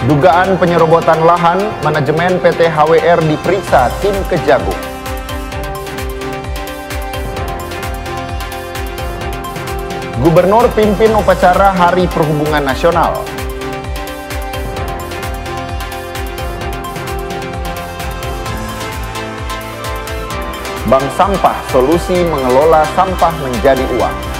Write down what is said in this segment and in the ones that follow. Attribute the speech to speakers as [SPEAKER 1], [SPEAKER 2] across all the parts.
[SPEAKER 1] Dugaan penyerobotan lahan, manajemen PT HWR diperiksa tim Kejagung. Gubernur pimpin upacara Hari Perhubungan Nasional. Bank Sampah, solusi mengelola sampah menjadi uang.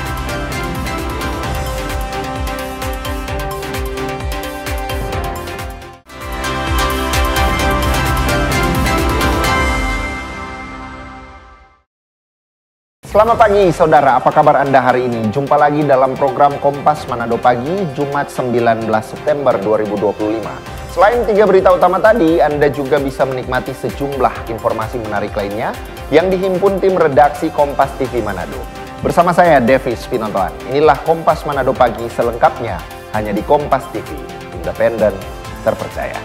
[SPEAKER 1] Selamat pagi saudara, apa kabar Anda hari ini? Jumpa lagi dalam program Kompas Manado Pagi, Jumat 19 September 2025. Selain 3 berita utama tadi, Anda juga bisa menikmati sejumlah informasi menarik lainnya yang dihimpun tim redaksi Kompas TV Manado. Bersama saya, Davis Pinontoan. Inilah Kompas Manado Pagi selengkapnya, hanya di Kompas TV, independen, terpercaya.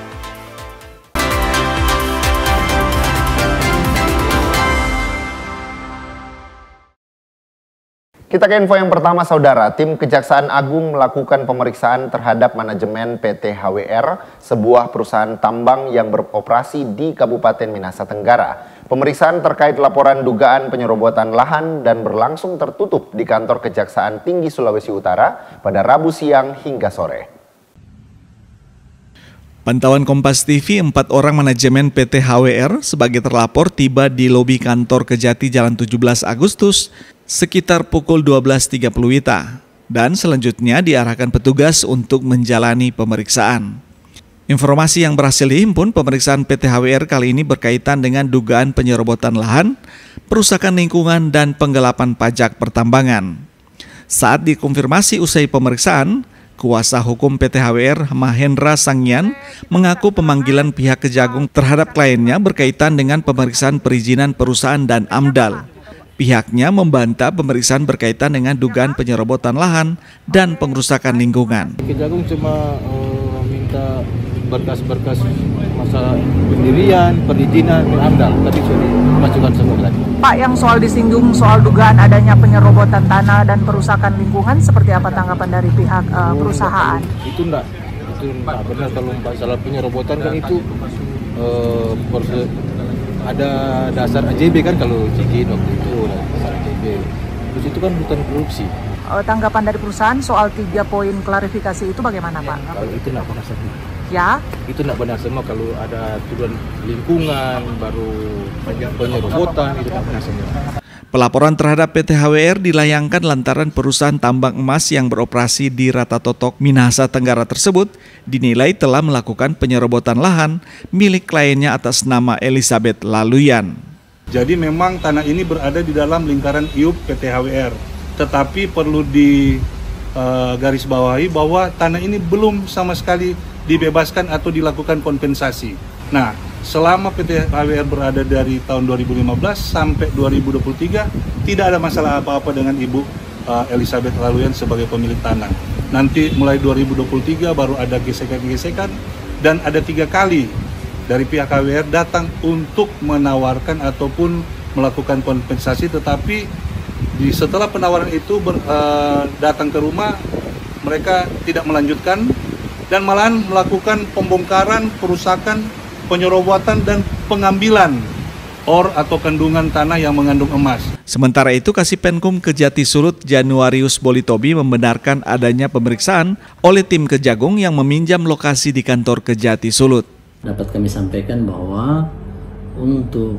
[SPEAKER 1] Kita ke info yang pertama saudara, tim Kejaksaan Agung melakukan pemeriksaan terhadap manajemen PT HWR, sebuah perusahaan tambang yang beroperasi di Kabupaten Minahasa Tenggara. Pemeriksaan terkait laporan dugaan penyerobotan lahan dan berlangsung tertutup di kantor Kejaksaan Tinggi Sulawesi Utara pada Rabu siang hingga sore.
[SPEAKER 2] Pantauan Kompas TV, 4 orang manajemen PT HWR sebagai terlapor tiba di lobi kantor Kejati Jalan 17 Agustus sekitar pukul 12.30 WITA dan selanjutnya diarahkan petugas untuk menjalani pemeriksaan. Informasi yang berhasil dihimpun, pemeriksaan PT HWR kali ini berkaitan dengan dugaan penyerobotan lahan, perusakan lingkungan, dan penggelapan pajak pertambangan. Saat dikonfirmasi usai pemeriksaan, kuasa hukum PT HWR Mahendra Sangyan mengaku pemanggilan pihak Kejagung terhadap kliennya berkaitan dengan pemeriksaan perizinan perusahaan dan AMDAL. Pihaknya membantah pemeriksaan berkaitan dengan dugaan penyerobotan lahan dan pengrusakan lingkungan.
[SPEAKER 3] Kejagung cuma minta berkas-berkas masalah pendirian, perizinan, dan AMDAL. Tadi sudah dimasukkan semua tadi.
[SPEAKER 4] Pak, yang soal disinggung soal dugaan adanya penyerobotan tanah dan perusakan lingkungan, seperti apa tanggapan dari pihak perusahaan?
[SPEAKER 3] Itu enggak benar. Kalau masalah penyerobotan kan itu ada dasar AJB kan, kalau izin waktu itu dasar AJB. Terus itu kan bukan korupsi.
[SPEAKER 4] Tanggapan dari perusahaan soal 3 poin klarifikasi itu bagaimana Pak?
[SPEAKER 3] Kalau itu enggak benar semua.
[SPEAKER 4] Ya?
[SPEAKER 3] Itu enggak benar semua. Kalau ada tuduhan lingkungan, baru penyerobotan, itu enggak benar semua.
[SPEAKER 2] Pelaporan terhadap PT HWR dilayangkan lantaran perusahaan tambang emas yang beroperasi di Ratatotok, Minahasa Tenggara tersebut dinilai telah melakukan penyerobotan lahan milik kliennya atas nama Elizabeth Laluyan.
[SPEAKER 5] Jadi memang tanah ini berada di dalam lingkaran IUP PT HWR, tetapi perlu digarisbawahi bahwa tanah ini belum sama sekali dibebaskan atau dilakukan kompensasi. Nah, selama PT HWR berada dari tahun 2015 sampai 2023, tidak ada masalah apa-apa dengan Ibu Elizabeth Laluyan sebagai pemilik tanah. Nanti mulai 2023 baru ada gesekan-gesekan, dan ada 3 kali dari pihak HWR datang untuk menawarkan ataupun melakukan kompensasi, tetapi setelah penawaran itu datang ke rumah, mereka tidak melanjutkan dan malahan melakukan pembongkaran, perusakan, penyerobotan dan pengambilan or atau kandungan tanah yang mengandung emas.
[SPEAKER 2] Sementara itu, Kasipenkum Kejati Sulut Januarius Bolitobi membenarkan adanya pemeriksaan oleh tim Kejagung yang meminjam lokasi di kantor Kejati Sulut.
[SPEAKER 6] Dapat kami sampaikan bahwa untuk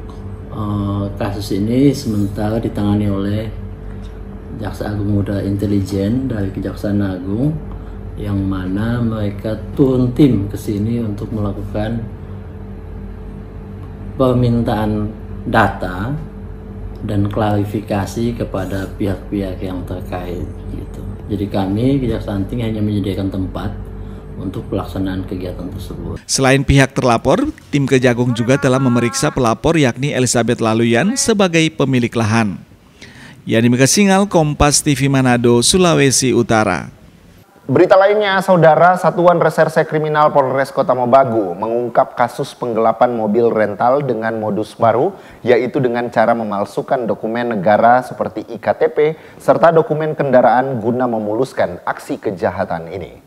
[SPEAKER 6] kasus ini sementara ditangani oleh Jaksa Agung Muda Intelijen dari Kejaksaan Agung, yang mana mereka turun tim ke sini untuk melakukan permintaan data dan klarifikasi kepada pihak-pihak yang terkait gitu. Jadi kami Kejaksaan Tinggi hanya menyediakan tempat untuk pelaksanaan kegiatan tersebut.
[SPEAKER 2] Selain pihak terlapor, tim Kejagung juga telah memeriksa pelapor yakni Elizabeth Laluyan sebagai pemilik lahan. Yani Megasingal, Kompas TV Manado, Sulawesi Utara.
[SPEAKER 1] Berita lainnya, saudara, Satuan Reserse Kriminal Polres Kota Mobagu mengungkap kasus penggelapan mobil rental dengan modus baru, yaitu dengan cara memalsukan dokumen negara seperti IKTP serta dokumen kendaraan guna memuluskan aksi kejahatan ini.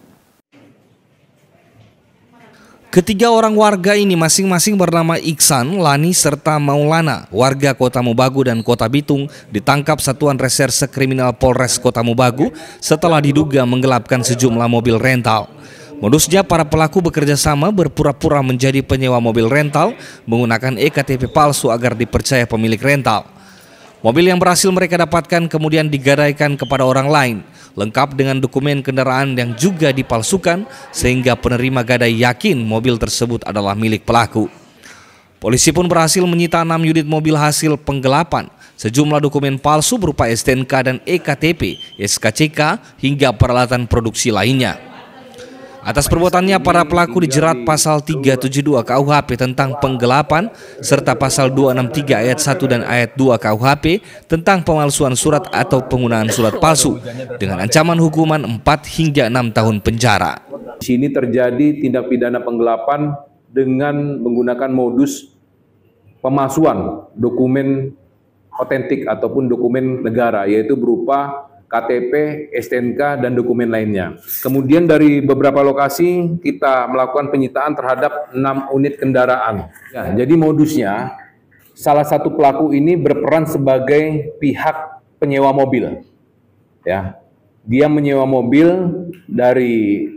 [SPEAKER 7] Ketiga orang warga ini masing-masing bernama Iksan, Lani, serta Maulana, warga Kota Mobagu dan Kota Bitung, ditangkap Satuan Reserse Kriminal Polres Kota Mobagu setelah diduga menggelapkan sejumlah mobil rental. Modusnya, para pelaku bekerja sama berpura-pura menjadi penyewa mobil rental menggunakan EKTP palsu agar dipercaya pemilik rental. Mobil yang berhasil mereka dapatkan kemudian digadaikan kepada orang lain, lengkap dengan dokumen kendaraan yang juga dipalsukan sehingga penerima gadai yakin mobil tersebut adalah milik pelaku. Polisi pun berhasil menyita 6 unit mobil hasil penggelapan, sejumlah dokumen palsu berupa STNK dan EKTP, SKCK hingga peralatan produksi lainnya. Atas perbuatannya, para pelaku dijerat pasal 372 KUHP tentang penggelapan serta pasal 263 ayat 1 dan ayat 2 KUHP tentang pemalsuan surat atau penggunaan surat palsu dengan ancaman hukuman 4 hingga 6 tahun penjara.
[SPEAKER 8] Di sini terjadi tindak pidana penggelapan dengan menggunakan modus pemalsuan dokumen otentik ataupun dokumen negara, yaitu berupa KTP, STNK, dan dokumen lainnya. Kemudian dari beberapa lokasi kita melakukan penyitaan terhadap 6 unit kendaraan. Ya, jadi modusnya, salah satu pelaku ini berperan sebagai pihak penyewa mobil. Ya, dia menyewa mobil dari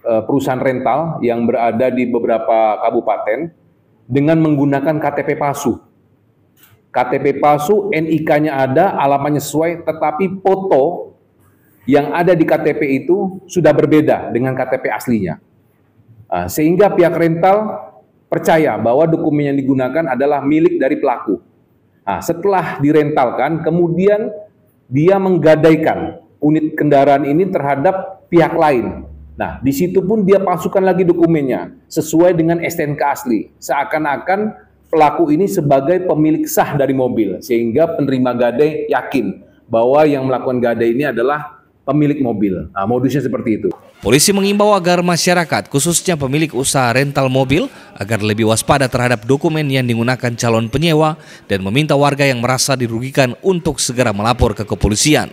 [SPEAKER 8] perusahaan rental yang berada di beberapa kabupaten dengan menggunakan KTP palsu. KTP palsu, NIK-nya ada, alamatnya sesuai, tetapi foto yang ada di KTP itu sudah berbeda dengan KTP aslinya. Sehingga pihak rental percaya bahwa dokumen yang digunakan adalah milik dari pelaku. Setelah direntalkan, kemudian dia menggadaikan unit kendaraan ini terhadap pihak lain. Nah, di situ pun dia palsukan lagi dokumennya sesuai dengan STNK asli, seakan-akan pelaku ini sebagai pemilik sah dari mobil, sehingga penerima gadai yakin bahwa yang melakukan gadai ini adalah pemilik mobil. Modusnya seperti itu.
[SPEAKER 7] Polisi mengimbau agar masyarakat, khususnya pemilik usaha rental mobil, agar lebih waspada terhadap dokumen yang digunakan calon penyewa dan meminta warga yang merasa dirugikan untuk segera melapor ke kepolisian.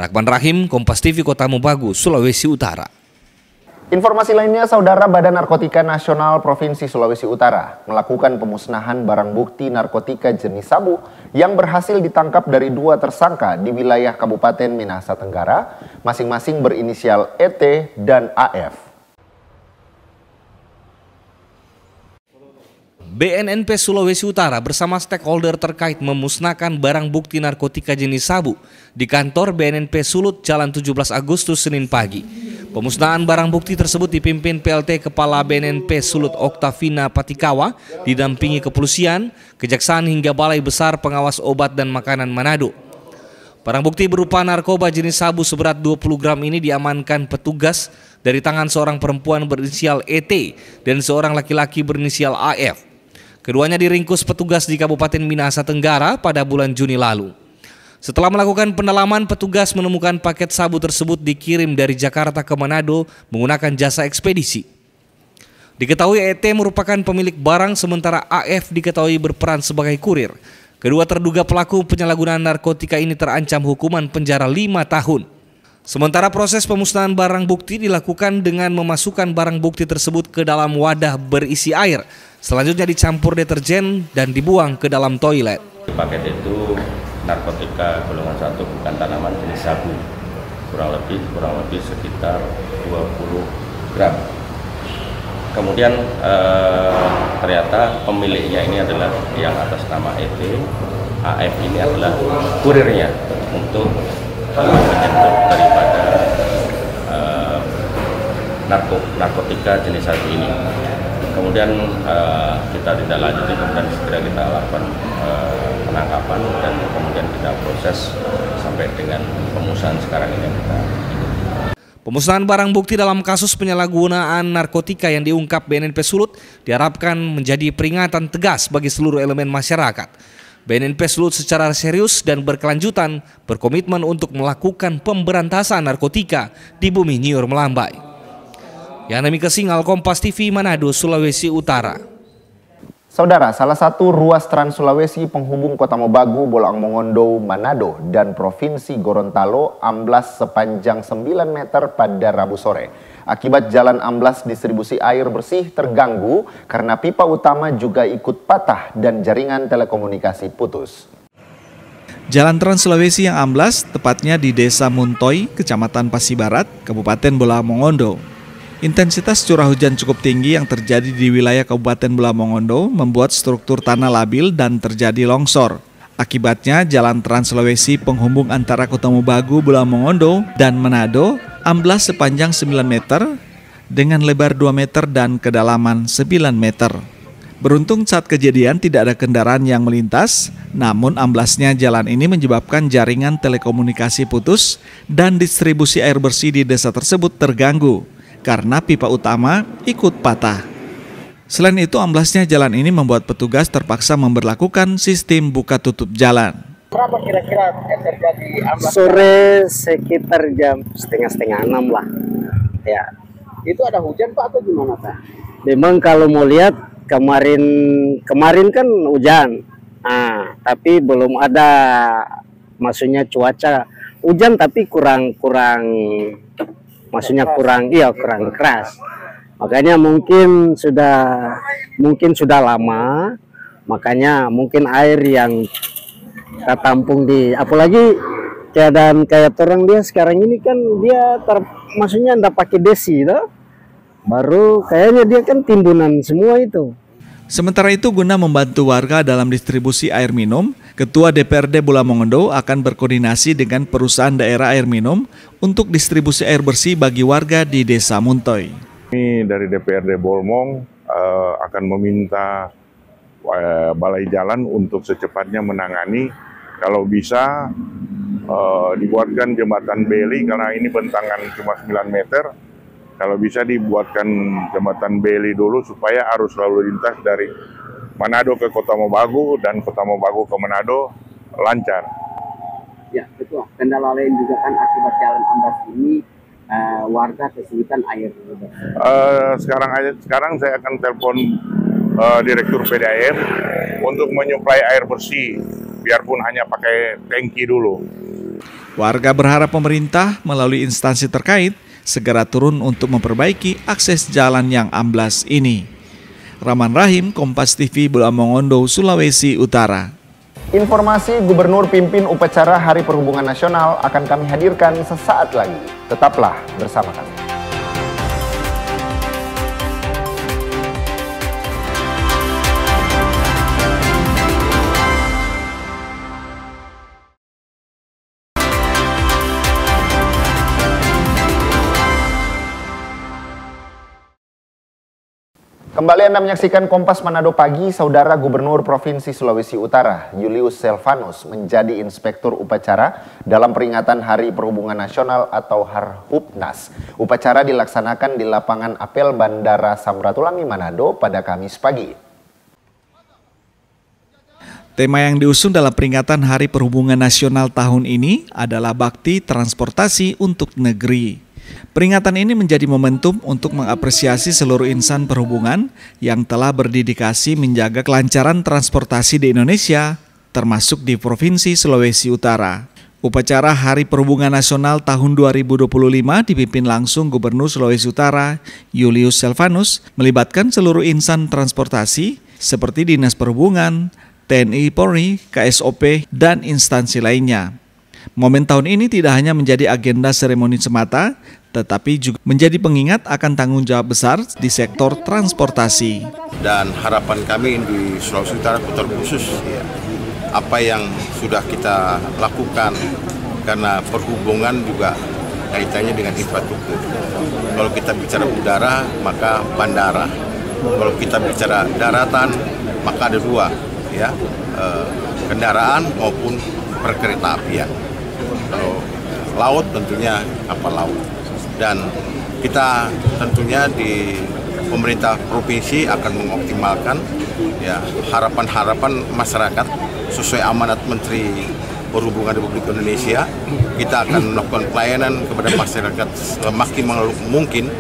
[SPEAKER 7] Rakman Rahim, Kompas TV, Kota Mobagu, Sulawesi Utara.
[SPEAKER 1] Informasi lainnya, Saudara, Badan Narkotika Nasional Provinsi Sulawesi Utara melakukan pemusnahan barang bukti narkotika jenis sabu yang berhasil ditangkap dari 2 tersangka di wilayah Kabupaten Minahasa Tenggara, masing-masing berinisial ET dan AF.
[SPEAKER 7] BNNP Sulawesi Utara bersama stakeholder terkait memusnahkan barang bukti narkotika jenis sabu di kantor BNNP Sulut, Jalan 17 Agustus, Senin pagi. Pemusnahan barang bukti tersebut dipimpin PLT Kepala BNNP Sulut Oktavina Patikawa, didampingi kepolisian, kejaksaan hingga Balai Besar Pengawas Obat dan Makanan Manado. Barang bukti berupa narkoba jenis sabu seberat 20 gram ini diamankan petugas dari tangan seorang perempuan berinisial ET dan seorang laki-laki berinisial AF. Keduanya diringkus petugas di Kabupaten Minahasa Tenggara pada bulan Juni lalu. Setelah melakukan pendalaman, petugas menemukan paket sabu tersebut dikirim dari Jakarta ke Manado menggunakan jasa ekspedisi. Diketahui ET merupakan pemilik barang, sementara AF diketahui berperan sebagai kurir. Kedua terduga pelaku penyalahgunaan narkotika ini terancam hukuman penjara 5 tahun. Sementara proses pemusnahan barang bukti dilakukan dengan memasukkan barang bukti tersebut ke dalam wadah berisi air. Selanjutnya dicampur deterjen dan dibuang ke dalam toilet.
[SPEAKER 9] Paket itu narkotika golongan 1, bukan tanaman, jenis sabu, kurang lebih sekitar 20 gram. Kemudian ternyata pemiliknya ini adalah yang atas nama ET, AF ini adalah kurirnya untuk menyentuh daripada narkotika jenis sabu ini. Kemudian kita tidak lanjuti, kemudian segera kita lakukan penangkapan dan kemudian kita proses sampai dengan pemusnahan sekarang ini yang kita ikuti.
[SPEAKER 7] Pemusnahan barang bukti dalam kasus penyalahgunaan narkotika yang diungkap BNNP Sulut diharapkan menjadi peringatan tegas bagi seluruh elemen masyarakat. BNNP Sulut secara serius dan berkelanjutan berkomitmen untuk melakukan pemberantasan narkotika di bumi Nyiur Melambai. Yang demi Kesingal, Kompas TV, Manado, Sulawesi Utara.
[SPEAKER 1] Saudara, salah satu ruas Trans Sulawesi penghubung Kota Mobagu, Bolaang Mongondo, Manado, dan Provinsi Gorontalo amblas sepanjang 9 meter pada Rabu sore. Akibat jalan amblas, distribusi air bersih terganggu karena pipa utama juga ikut patah dan jaringan telekomunikasi putus.
[SPEAKER 2] Jalan Trans Sulawesi yang amblas tepatnya di Desa Muntoy, Kecamatan Pasibarat, Kabupaten Bolaang Mongondo. Intensitas curah hujan cukup tinggi yang terjadi di wilayah Kabupaten Bolaang Mongondo membuat struktur tanah labil dan terjadi longsor. Akibatnya, jalan Trans Sulawesi penghubung antara Kota Mobagu, Bolaang Mongondo, dan Manado amblas sepanjang 9 meter dengan lebar 2 meter dan kedalaman 9 meter. Beruntung saat kejadian tidak ada kendaraan yang melintas, namun amblasnya jalan ini menyebabkan jaringan telekomunikasi putus dan distribusi air bersih di desa tersebut terganggu karena pipa utama ikut patah. Selain itu, amblasnya jalan ini membuat petugas terpaksa memberlakukan sistem buka tutup jalan.
[SPEAKER 10] Berapa kira-kira terjadi amblas? Sore sekitar jam setengah 6 lah. Ya. Itu ada hujan Pak atau gimana Pak? Memang kalau mau lihat kemarin kan hujan. Tapi belum ada, maksudnya cuaca hujan tapi kurang keras. Makanya mungkin sudah lama, makanya mungkin air yang ketampung di, apalagi keadaan kayak orang dia sekarang ini kan dia maksudnya ndak pakai desi toh. Baru kayaknya dia kan timbunan semua itu.
[SPEAKER 2] Sementara itu, guna membantu warga dalam distribusi air minum, Ketua DPRD Bolaang Mongondo akan berkoordinasi dengan perusahaan daerah air minum untuk distribusi air bersih bagi warga di Desa Muntoy.
[SPEAKER 11] Kami dari DPRD Bolmong akan meminta Balai Jalan untuk secepatnya menangani, kalau bisa dibuatkan jembatan beli karena ini bentangan cuma 9 meter. Kalau bisa dibuatkan jembatan beli dulu supaya arus lalu lintas dari Manado ke Kota Mobagu dan Kota Mobagu ke Manado lancar.
[SPEAKER 10] Ya, betul. Kendala lain juga kan akibat jalan amblas ini warga kesulitan air.
[SPEAKER 11] Sekarang saya akan telepon Direktur PDAM untuk menyuplai air bersih, biarpun hanya pakai tangki dulu.
[SPEAKER 2] Warga berharap pemerintah melalui instansi terkait segera turun untuk memperbaiki akses jalan yang amblas ini. Rahman Rahim, Kompas TV, Bolaang Mongondo, Sulawesi Utara.
[SPEAKER 1] Informasi Gubernur pimpin upacara Hari Perhubungan Nasional akan kami hadirkan sesaat lagi. Tetaplah bersama kami. Kembali Anda menyaksikan Kompas Manado Pagi. Saudara, Gubernur Provinsi Sulawesi Utara, Julius Selvanus, menjadi inspektur upacara dalam peringatan Hari Perhubungan Nasional atau Harhubnas. Upacara dilaksanakan di lapangan apel Bandara Samratulangi Manado pada Kamis pagi.
[SPEAKER 2] Tema yang diusung dalam peringatan Hari Perhubungan Nasional tahun ini adalah Bakti Transportasi untuk Negeri. Peringatan ini menjadi momentum untuk mengapresiasi seluruh insan perhubungan yang telah berdedikasi menjaga kelancaran transportasi di Indonesia, termasuk di Provinsi Sulawesi Utara. Upacara Hari Perhubungan Nasional tahun 2025 dipimpin langsung Gubernur Sulawesi Utara, Julius Selvanus, melibatkan seluruh insan transportasi seperti Dinas Perhubungan, TNI Polri, KSOP, dan instansi lainnya. Momen tahun ini tidak hanya menjadi agenda seremoni semata, tetapi juga menjadi pengingat akan tanggung jawab besar di sektor transportasi.
[SPEAKER 12] Dan harapan kami di Sulawesi Utara terkhusus ya, apa yang sudah kita lakukan, karena perhubungan juga kaitannya dengan infrastruktur. Kalau kita bicara udara, maka bandara. Kalau kita bicara daratan, maka ada dua, ya, kendaraan maupun perkeretaapian. Kalau laut tentunya kapal laut. Dan kita tentunya di pemerintah provinsi akan mengoptimalkan ya harapan-harapan masyarakat sesuai amanat Menteri Perhubungan Republik Indonesia. Kita akan melakukan pelayanan kepada masyarakat semaksimal mungkin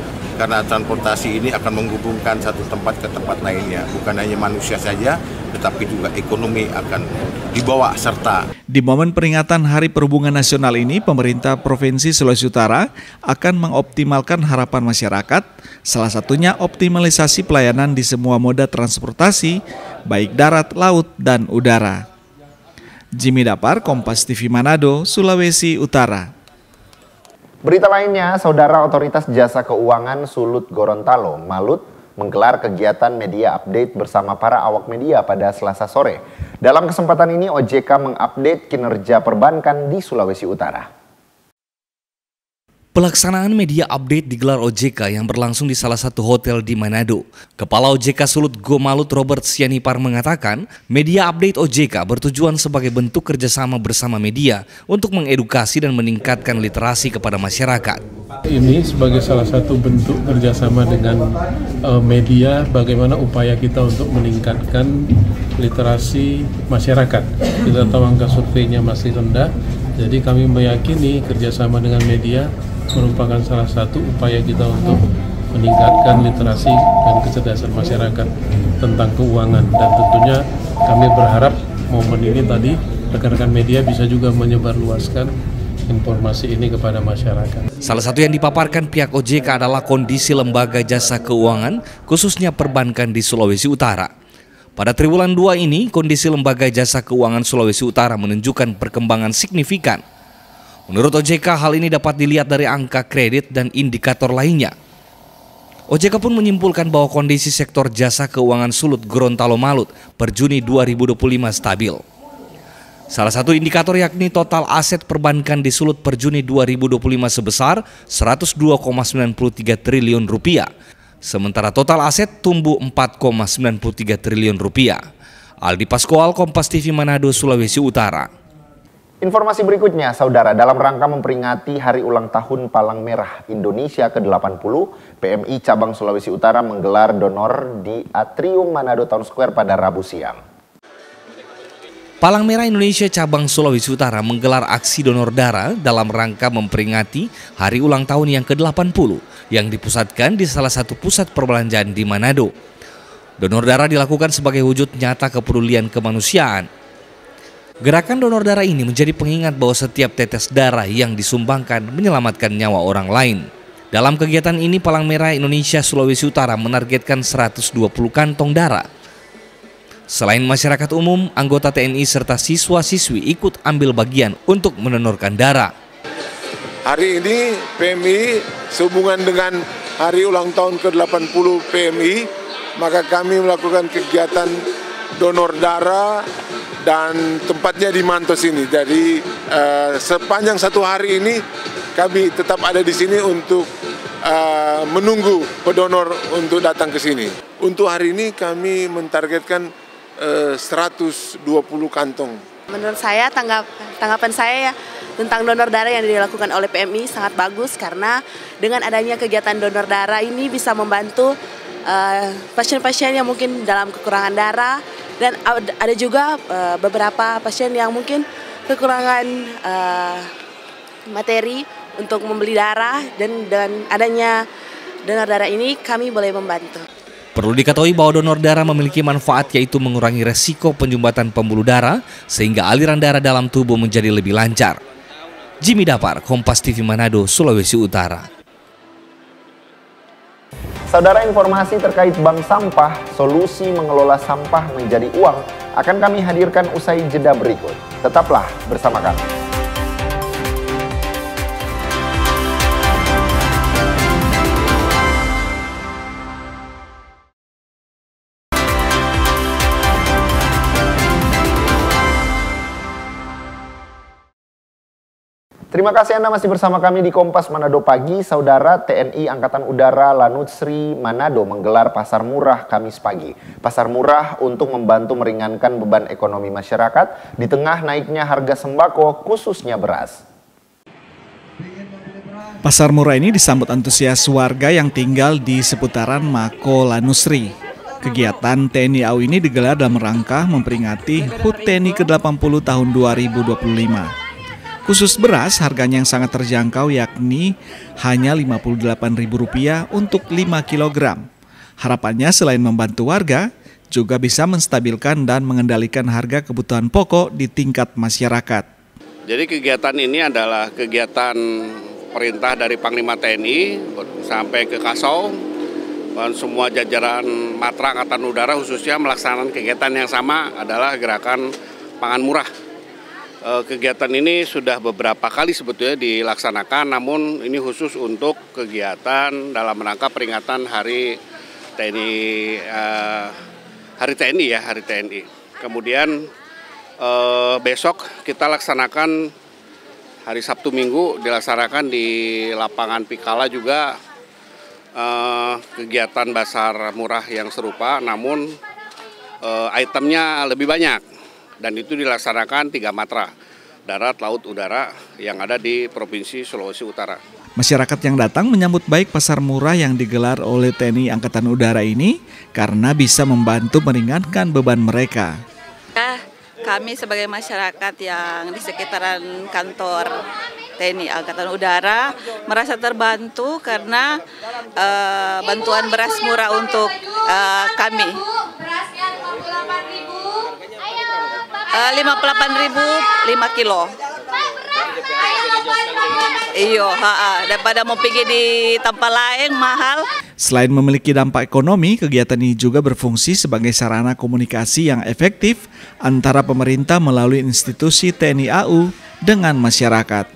[SPEAKER 12] karena transportasi ini akan menghubungkan satu tempat ke tempat lainnya. Bukan hanya manusia saja, tetapi juga ekonomi akan dibawa serta.
[SPEAKER 2] Di momen peringatan Hari Perhubungan Nasional ini, pemerintah Provinsi Sulawesi Utara akan mengoptimalkan harapan masyarakat, salah satunya optimalisasi pelayanan di semua moda transportasi, baik darat, laut, dan udara. Jimmy Dapar, Kompas TV Manado, Sulawesi Utara.
[SPEAKER 1] Berita lainnya, Saudara Otoritas Jasa Keuangan Sulut Gorontalo, Malut, menggelar kegiatan media update bersama para awak media pada Selasa sore. Dalam kesempatan ini, OJK mengupdate kinerja perbankan di Sulawesi Utara.
[SPEAKER 7] Pelaksanaan media update digelar OJK yang berlangsung di salah satu hotel di Manado. Kepala OJK Sulut Go Malut Robert Sianipar mengatakan, media update OJK bertujuan sebagai bentuk kerjasama bersama media untuk mengedukasi dan meningkatkan literasi kepada masyarakat.
[SPEAKER 13] Ini sebagai salah satu bentuk kerjasama dengan media, bagaimana upaya kita untuk meningkatkan literasi masyarakat. Kita tahu angka surveinya masih rendah, jadi kami meyakini kerjasama dengan media merupakan salah satu upaya kita untuk meningkatkan literasi dan kecerdasan masyarakat tentang keuangan. Dan tentunya kami berharap momen ini tadi rekan-rekan media bisa juga menyebarluaskan informasi ini kepada masyarakat.
[SPEAKER 7] Salah satu yang dipaparkan pihak OJK adalah kondisi lembaga jasa keuangan, khususnya perbankan di Sulawesi Utara. Pada triwulan 2 ini, kondisi lembaga jasa keuangan Sulawesi Utara menunjukkan perkembangan signifikan. Menurut OJK, hal ini dapat dilihat dari angka kredit dan indikator lainnya. OJK pun menyimpulkan bahwa kondisi sektor jasa keuangan Sulut Gorontalo Malut per Juni 2025 stabil. Salah satu indikator yakni total aset perbankan di Sulut per Juni 2025 sebesar 102,93 triliun rupiah. Sementara total aset tumbuh 4,93 triliun rupiah. Aldi Pascoal, Kompas TV Manado, Sulawesi Utara.
[SPEAKER 1] Informasi berikutnya, Saudara, dalam rangka memperingati Hari Ulang Tahun Palang Merah Indonesia ke-80, PMI Cabang Sulawesi Utara menggelar donor di Atrium Manado Town Square pada Rabu siang.
[SPEAKER 7] Palang Merah Indonesia Cabang Sulawesi Utara menggelar aksi donor darah dalam rangka memperingati Hari Ulang Tahun yang ke-80 yang dipusatkan di salah satu pusat perbelanjaan di Manado. Donor darah dilakukan sebagai wujud nyata kepedulian kemanusiaan. Gerakan donor darah ini menjadi pengingat bahwa setiap tetes darah yang disumbangkan menyelamatkan nyawa orang lain. Dalam kegiatan ini, Palang Merah Indonesia Sulawesi Utara menargetkan 120 kantong darah. Selain masyarakat umum, anggota TNI serta siswa-siswi ikut ambil bagian untuk mendonorkan darah.
[SPEAKER 14] Hari ini PMI sehubungan dengan Hari Ulang Tahun ke-80 PMI, maka kami melakukan kegiatan donor darah dan tempatnya di Mantos ini. Jadi sepanjang satu hari ini kami tetap ada di sini untuk menunggu pendonor untuk datang ke sini. Untuk hari ini kami mentargetkan 120 kantong.
[SPEAKER 15] Menurut saya tanggapan saya ya tentang donor darah yang dilakukan oleh PMI sangat bagus, karena dengan adanya kegiatan donor darah ini bisa membantu pasien-pasien yang mungkin dalam kekurangan darah, dan ada juga beberapa pasien yang mungkin kekurangan materi untuk membeli darah, dan adanya donor darah ini kami boleh membantu.
[SPEAKER 7] Perlu diketahui bahwa donor darah memiliki manfaat, yaitu mengurangi resiko penyumbatan pembuluh darah sehingga aliran darah dalam tubuh menjadi lebih lancar. Jimmy Dapar, Kompas TV Manado, Sulawesi Utara.
[SPEAKER 1] Saudara, informasi terkait bank sampah, solusi mengelola sampah menjadi uang akan kami hadirkan usai jeda berikut. Tetaplah bersama kami. Terima kasih Anda masih bersama kami di Kompas Manado Pagi. Saudara, TNI Angkatan Udara Lanut Sri Manado menggelar pasar murah Kamis pagi. Pasar murah untuk membantu meringankan beban ekonomi masyarakat di tengah naiknya harga sembako, khususnya beras.
[SPEAKER 2] Pasar murah ini disambut antusias warga yang tinggal di seputaran Mako Lanusri. Kegiatan TNI AU ini digelar dalam rangka memperingati HUT TNI ke-80 tahun 2025. Khusus beras, harganya yang sangat terjangkau yakni hanya Rp58.000 untuk 5 kg. Harapannya selain membantu warga, juga bisa menstabilkan dan mengendalikan harga kebutuhan pokok di tingkat masyarakat.
[SPEAKER 16] Jadi kegiatan ini adalah kegiatan perintah dari Panglima TNI sampai ke Kasau, dan semua jajaran Matra Angkatan Udara khususnya melaksanakan kegiatan yang sama adalah gerakan pangan murah. Kegiatan ini sudah beberapa kali sebetulnya dilaksanakan, namun ini khusus untuk kegiatan dalam rangka peringatan Hari TNI. Kemudian besok kita laksanakan hari Sabtu Minggu dilaksanakan di lapangan Pikala juga kegiatan bazar murah yang serupa, namun itemnya lebih banyak dan itu dilaksanakan 3 matra, darat, laut, udara yang ada di Provinsi Sulawesi Utara.
[SPEAKER 2] Masyarakat yang datang menyambut baik pasar murah yang digelar oleh TNI Angkatan Udara ini karena bisa membantu meringankan beban mereka.
[SPEAKER 17] Kami sebagai masyarakat yang di sekitaran kantor TNI Angkatan Udara merasa terbantu karena bantuan beras murah untuk kami. 58.000 5 kilo. Iyo, daripada mau pergi di tempat lain mahal.
[SPEAKER 2] Selain memiliki dampak ekonomi, kegiatan ini juga berfungsi sebagai sarana komunikasi yang efektif antara pemerintah melalui institusi TNI AU dengan masyarakat.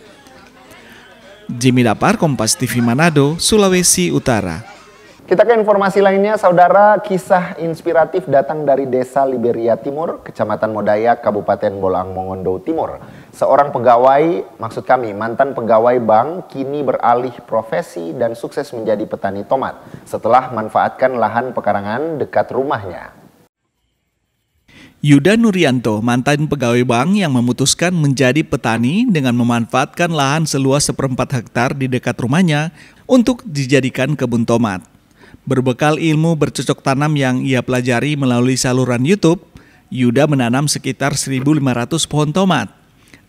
[SPEAKER 2] Jimmy Dapar, Kompas TV Manado, Sulawesi Utara.
[SPEAKER 1] Kita ke informasi lainnya, saudara. Kisah inspiratif datang dari Desa Liberia Timur, Kecamatan Modaya, Kabupaten Bolang Mongondo Timur. Seorang pegawai, mantan pegawai bank, kini beralih profesi dan sukses menjadi petani tomat setelah manfaatkan lahan pekarangan dekat rumahnya.
[SPEAKER 2] Yuda Nurianto, mantan pegawai bank yang memutuskan menjadi petani dengan memanfaatkan lahan seluas 1/4 hektar di dekat rumahnya untuk dijadikan kebun tomat. Berbekal ilmu bercocok tanam yang ia pelajari melalui saluran YouTube, Yuda menanam sekitar 1.500 pohon tomat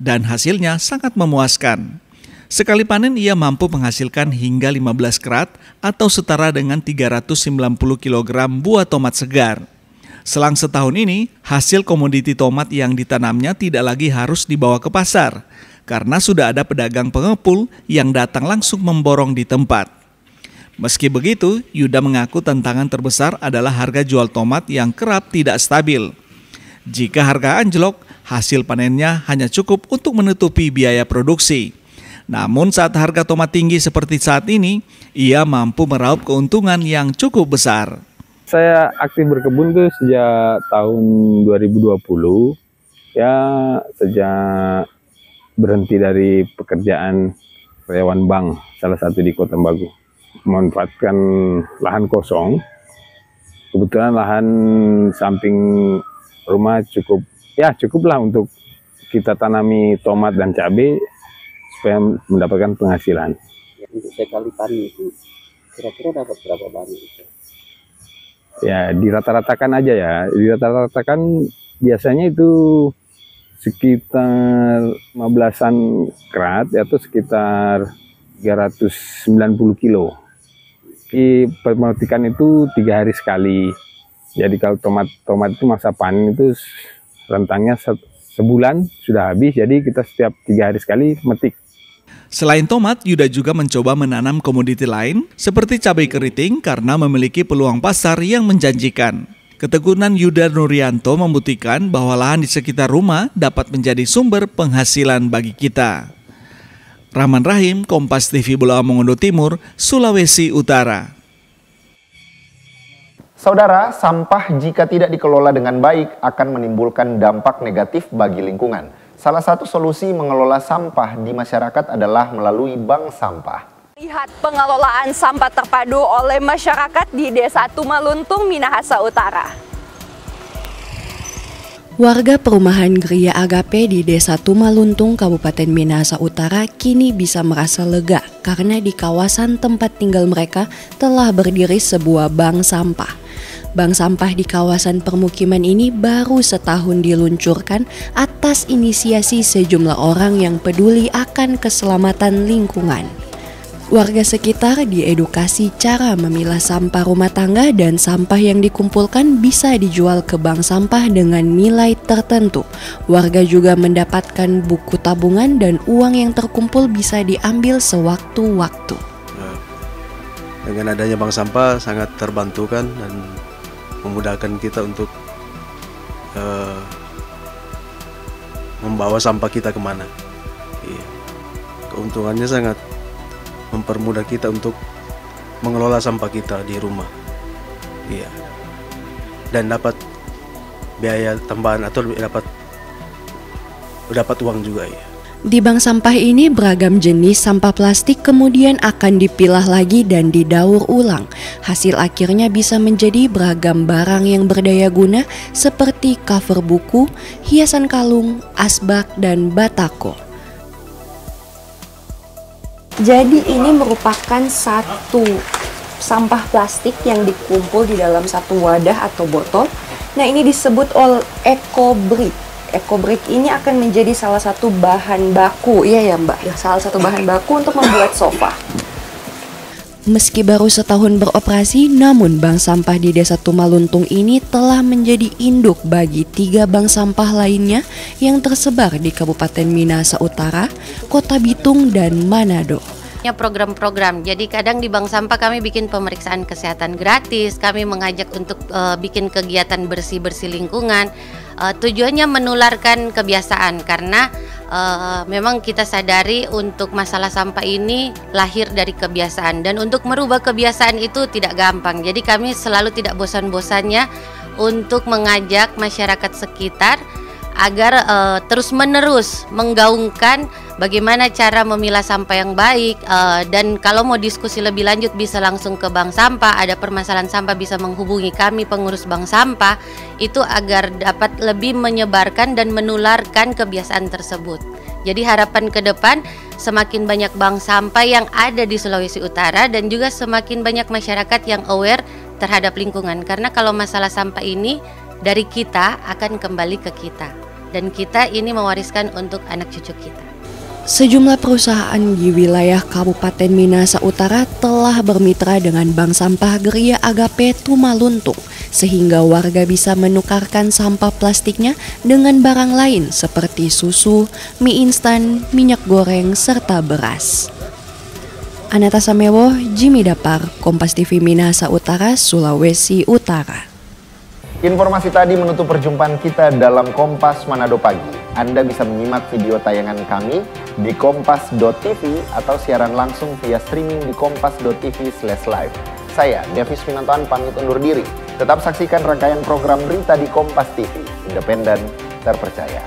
[SPEAKER 2] dan hasilnya sangat memuaskan. Sekali panen ia mampu menghasilkan hingga 15 kerat atau setara dengan 390 kg buah tomat segar. Selang setahun ini, hasil komoditi tomat yang ditanamnya tidak lagi harus dibawa ke pasar karena sudah ada pedagang pengepul yang datang langsung memborong di tempat. Meski begitu, Yuda mengaku tantangan terbesar adalah harga jual tomat yang kerap tidak stabil. Jika harga anjlok, hasil panennya hanya cukup untuk menutupi biaya produksi. Namun saat harga tomat tinggi seperti saat ini, ia mampu meraup keuntungan yang cukup besar.
[SPEAKER 18] Saya aktif berkebun tuh sejak tahun 2020. Ya, sejak berhenti dari pekerjaan karyawan bank, salah satu di Kota Bagu. Memanfaatkan lahan kosong, kebetulan lahan samping rumah cukuplah untuk kita tanami tomat dan cabai supaya mendapatkan penghasilan.
[SPEAKER 19] Untuk sekali panen itu kira-kira dapat berapa banyak itu?
[SPEAKER 18] Ya dirata-ratakan aja ya, dirata-ratakan biasanya itu sekitar 15-an kerat atau sekitar 390 kilo. Pemetikan itu 3 hari sekali. Jadi kalau tomat itu masa panen itu rentangnya sebulan sudah habis. Jadi kita setiap 3 hari sekali metik.
[SPEAKER 2] Selain tomat, Yuda juga mencoba menanam komoditi lain seperti cabai keriting karena memiliki peluang pasar yang menjanjikan. Ketekunan Yuda Nurianto membuktikan bahwa lahan di sekitar rumah dapat menjadi sumber penghasilan bagi kita. Rahman Rahim, Kompas TV Bolang Mongondo Timur, Sulawesi Utara.
[SPEAKER 1] Saudara, sampah jika tidak dikelola dengan baik akan menimbulkan dampak negatif bagi lingkungan. Salah satu solusi mengelola sampah di masyarakat adalah melalui bank sampah.
[SPEAKER 20] Lihat pengelolaan sampah terpadu oleh masyarakat di Desa Tumaluntung, Minahasa Utara.
[SPEAKER 21] Warga perumahan Geria Agape di Desa Tumaluntung, Kabupaten Minahasa Utara kini bisa merasa lega karena di kawasan tempat tinggal mereka telah berdiri sebuah bank sampah. Bank sampah di kawasan permukiman ini baru setahun diluncurkan atas inisiasi sejumlah orang yang peduli akan keselamatan lingkungan. Warga sekitar diedukasi cara memilah sampah rumah tangga dan sampah yang dikumpulkan bisa dijual ke bank sampah dengan nilai tertentu. Warga juga mendapatkan buku tabungan dan uang yang terkumpul bisa diambil sewaktu-waktu.
[SPEAKER 4] Dengan adanya bank sampah sangat terbantukan dan memudahkan kita untuk membawa sampah kita kemana. Keuntungannya sangat mempermudah kita untuk mengelola sampah kita di rumah, dan dapat biaya tambahan atau dapat uang juga.
[SPEAKER 21] Di bank sampah ini beragam jenis sampah plastik kemudian akan dipilah lagi dan didaur ulang. Hasil akhirnya bisa menjadi beragam barang yang berdaya guna seperti cover buku, hiasan kalung, asbak, dan batako.
[SPEAKER 20] Jadi ini merupakan satu sampah plastik yang dikumpul di dalam satu wadah atau botol. Nah, ini disebut EcoBrick. EcoBrick ini akan menjadi salah satu bahan baku, iya ya Mbak, salah satu bahan baku untuk membuat sofa.
[SPEAKER 21] Meski baru setahun beroperasi, namun bank sampah di Desa Tumaluntung ini telah menjadi induk bagi 3 bank sampah lainnya yang tersebar di Kabupaten Minahasa Utara, Kota Bitung, dan Manado.
[SPEAKER 22] Program-program, jadi kadang di bank sampah kami bikin pemeriksaan kesehatan gratis, kami mengajak untuk bikin kegiatan bersih-bersih lingkungan. Tujuannya menularkan kebiasaan karena memang kita sadari untuk masalah sampah ini lahir dari kebiasaan dan untuk merubah kebiasaan itu tidak gampang. Jadi kami selalu tidak bosan-bosannya untuk mengajak masyarakat sekitar agar terus-menerus menggaungkan bagaimana cara memilah sampah yang baik, dan kalau mau diskusi lebih lanjut bisa langsung ke bank sampah, ada permasalahan sampah bisa menghubungi kami pengurus bank sampah, itu agar dapat lebih menyebarkan dan menularkan kebiasaan tersebut. Jadi harapan ke depan semakin banyak bank sampah yang ada di Sulawesi Utara dan juga semakin banyak masyarakat yang aware terhadap lingkungan, karena kalau masalah sampah ini dari kita akan kembali ke kita dan kita ini mewariskan untuk anak cucu kita.
[SPEAKER 21] Sejumlah perusahaan di wilayah Kabupaten Minahasa Utara telah bermitra dengan Bank Sampah Geria Agape Tumaluntung sehingga warga bisa menukarkan sampah plastiknya dengan barang lain seperti susu, mie instan, minyak goreng, serta beras. Anata Samewo, Jimmy Dapar, Kompas TV Minahasa Utara, Sulawesi Utara.
[SPEAKER 1] Informasi tadi menutup perjumpaan kita dalam Kompas Manado Pagi. Anda bisa menyimak video tayangan kami di kompas.tv atau siaran langsung via streaming di kompas.tv/live. Saya, Davis Pinantoan, pamit undur diri. Tetap saksikan rangkaian program berita di Kompas TV, independen, terpercaya.